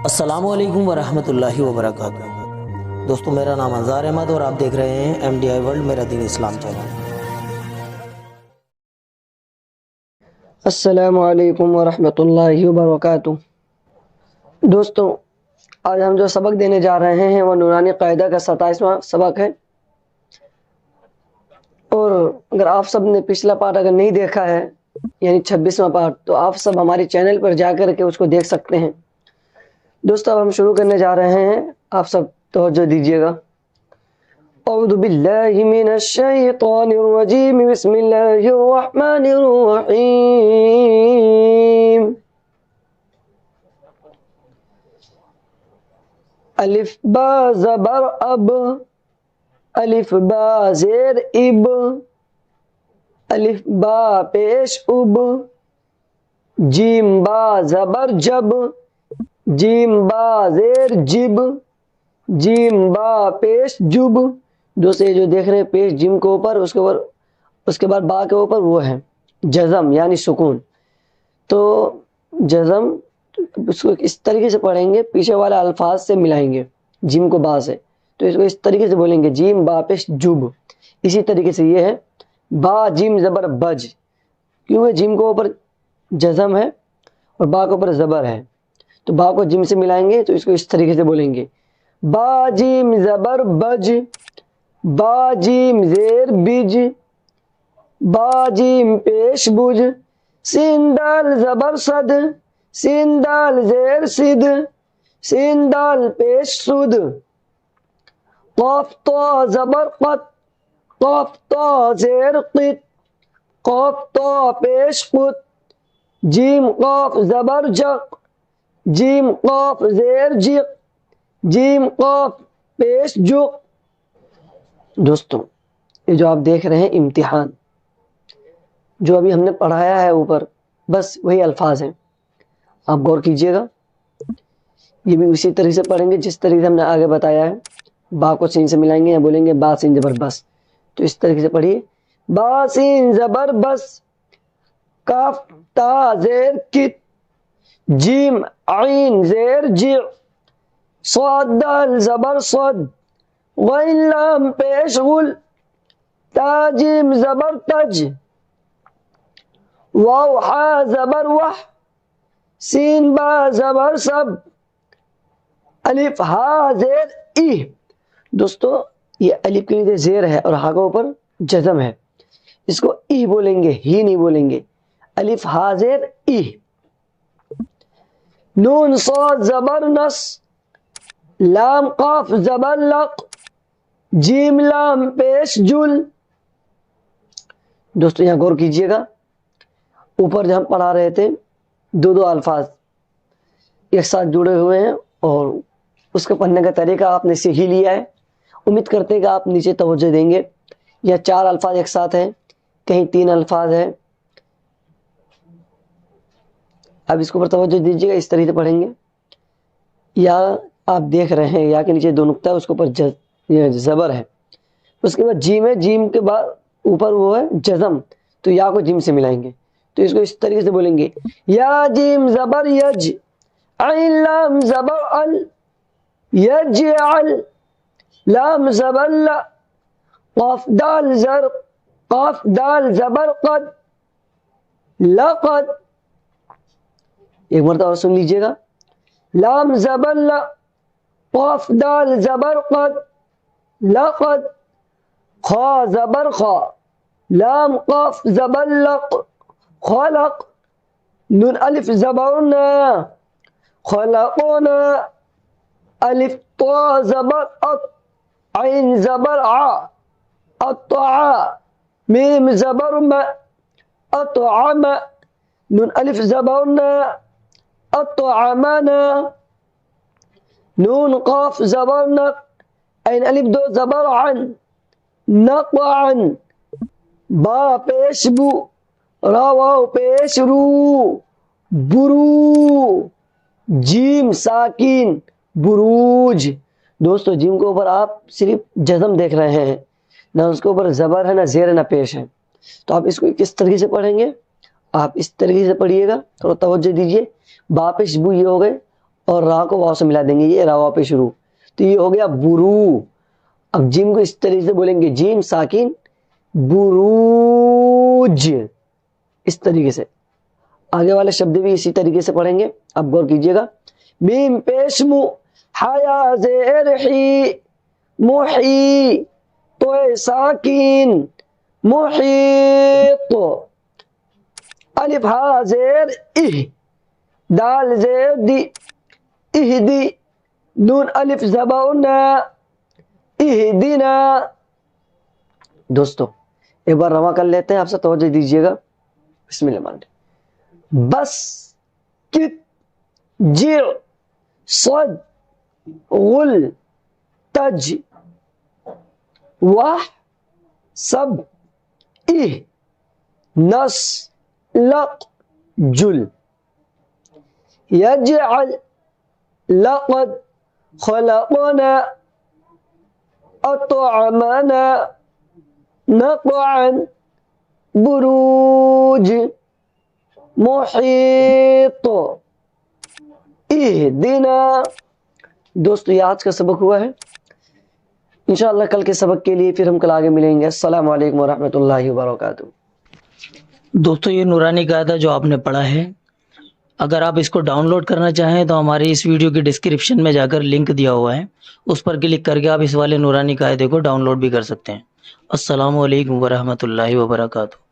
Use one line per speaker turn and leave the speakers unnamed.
السلام علیکم ورحمۃ اللہ وبرکاتہ۔ دوستو میرا نام انزار احمد اور آپ دیکھ رہے ہیں MDI ورلڈ میرا دین اسلام چینل۔
السلام علیکم ورحمۃ اللہ وبرکاتہ۔ دوستو آج ہم جو سبق دینے جا رہے ہیں وہ نورانی قاعدہ کا 27واں سبق ہے، اور اگر آپ سب نے پچھلا پارٹ اگر نہیں دیکھا ہے یعنی 26واں پارٹ، تو آپ سب ہمارے چینل پر جا کر کے اس کو دیکھ سکتے ہیں۔ دوستو اب ہم شروع کرنے جا رہے ہیں، آپ سب توجہ دیجیے گا۔ اعوذ باللہ من الشیطان الرجیم، بسم اللہ الرحمن الرحیم۔ الف با زبر اب، الف با زیر اب، الف با پیش اب، جیم با زبر جب، جیم با زیر جب، جیم با پیش جب۔ دوستو یہ جو دیکھ رہے ہیں پیش جیم کے اوپر، اس کے بعد با کے اوپر وہ ہے جزم یعنی سکون۔ تو جزم اس کو اس طریقے سے پڑھیں گے، پیچھے والے الفاظ سے ملائیں گے جیم کو با سے، تو اس کو اس طریقے سے بولیں گے جیم با پیش جب۔ اسی طریقے سے یہ ہے با جیم زبر بج، کیونکہ جیم کے اوپر جزم ہے اور با کے اوپر زبر ہے، تو با کو جیم سے ملائیں گے تو اس کو اس طریقے سے بولیں گے با جیم زبر بج، با جیم زیر بج، با جیم پیش بج، سین دال زبر صد، سین دال زیر صد، سین دال پیش سود، قاف تا زبر قط، قاف تا زیر قط، قاف تا پیش قط، جیم قاف زبر جق، جیم قاف زیر جق، جیم قاف پیش جق۔ دوستو یہ جو آپ دیکھ رہے ہیں امتحان جو ابھی ہم نے پڑھایا ہے اوپر، بس وہی الفاظ ہیں، آپ غور کیجئے گا۔ یہ بھی اسی طریقے سے پڑھیں گے جس طریقے سے ہم نے آگے بتایا ہے، با کو سین سے ملائیں گے یا بولیں گے با سین زبر بس، تو اس طریقے سے پڑھیے با سین زبر بس، کاف تا زیر کت، جیم عین زیر جع، صاد دال زبر صد، غین لام پیش غل، تا جیم زبر تج، واو حا زبر وح، سین با زبر سب، الف ہا زیر ای۔ دوستو یہ الف کے لیے زیر ہے اور ہا کے اوپر جزم ہے، اس کو ای بولیں گے، ہی نہیں بولیں گے، الف ہا زیر ای۔ نون صاد زبر نس، لام قاف زبر لق، جیم لام پیش جل۔ دوستو یہاں غور کیجئے گا، اوپر جو ہم پڑھا رہے تھے دو الفاظ ایک ساتھ جڑے ہوئے ہیں اور اس کے پڑھنے کا طریقہ آپ نے سیکھ ہی لیا ہے، امید کرتے ہیں کہ آپ نیچے توجہ دیں گے۔ یا 4 الفاظ ایک ساتھ ہیں، کہیں 3 الفاظ ہیں، اب اس کے اوپر توجہ دیجیے گا، اس طریقے سے پڑھیں گے۔ یا آپ دیکھ رہے ہیں یا کے نیچے 2 نقطہ ہے، اس کے اوپر زبر ہے، اس کے بعد جیم ہے، جیم کے بعد اوپر وہ ہے جزم، تو یا کو جیم سے ملائیں گے، تو اس کو اس طریقے سے بولیں گے یا جیم زبر یج، عین لام زبر ال، یجعل، لام زبر لا، قاف دال زر، قاف دال زبر قد، لقد۔ ایک مرتبہ اور سن لیجئے گا، لام زبر لا، قاف دال زبر قد، لقد، خا زبر خا، لام قاف زبر لق، خلق، نون الف زبر نا، خلقنا، الف طا زبر اط، عین زبر ع، اطع، میم زبر ما، اطعم، نون الف زبر نا، اطعمنا، نون قاف زبر نق، عین الف دو زبر عن، نقعا، با پیش بو، را واو پیش رو، برو، جیم ساکین بروج۔ دوستو جیم کے اوپر آپ صرف جزم دیکھ رہے ہیں، نہ اس کے اوپر زبر ہے، نہ زیر ہے، نہ پیش ہے، تو آپ اس کو کس طریقے سے پڑھیں گے؟ آپ اس طریقے سے پڑھیے گا، تھوڑا توجہ دیجیے۔ با پیش بو یہ ہو گئے اور را کو واو سے ملا دیں گے، یہ را واو پہ شروع، تو یہ ہو گیا برو۔ اب جیم کو اس طریقے سے بولیں گے، جیم ساکن بروج، اس طریقے سے۔ آگے والے شبد بھی اسی طریقے سے پڑھیں گے، اب غور کیجئے گا۔ میم پیش مو، حیا زیر حی، محی، تو ساکن، محیط، الف ہا زیر اہ، دال زیر دی، اہدی، نون الف زباؤنا، اہدنا۔ دوستو ایک بار رواں کر لیتے ہیں، آپ سے توجہ دیجئے گا۔ بسم اللہ الرحمن الرحیم۔ بس، کت، جع، صد، غل، تج، وح، سب، اہ، نس، لق، جل، یجعل، لقد، خلقنا، اطعمنا، نقعا، بروج، محیط، اہدنا۔ دوستو یہ آج کا سبق ہوا ہے، انشاءاللہ کل کے سبق کے لیے پھر ہم کل آگے ملیں گے۔ السلام علیکم ورحمۃ اللہ وبرکاتہ۔
دوستو یہ نورانی قاعدہ جو آپ نے پڑھا ہے، اگر آپ اس کو ڈاؤن لوڈ کرنا چاہیں تو ہماری اس ویڈیو کی ڈسکرپشن میں جا کر لنک دیا ہوا ہے، اس پر کلک کر کے آپ اس والے نورانی قاعدے کو ڈاؤن لوڈ بھی کر سکتے ہیں۔ السلام علیکم ورحمۃ اللہ وبرکاتہ۔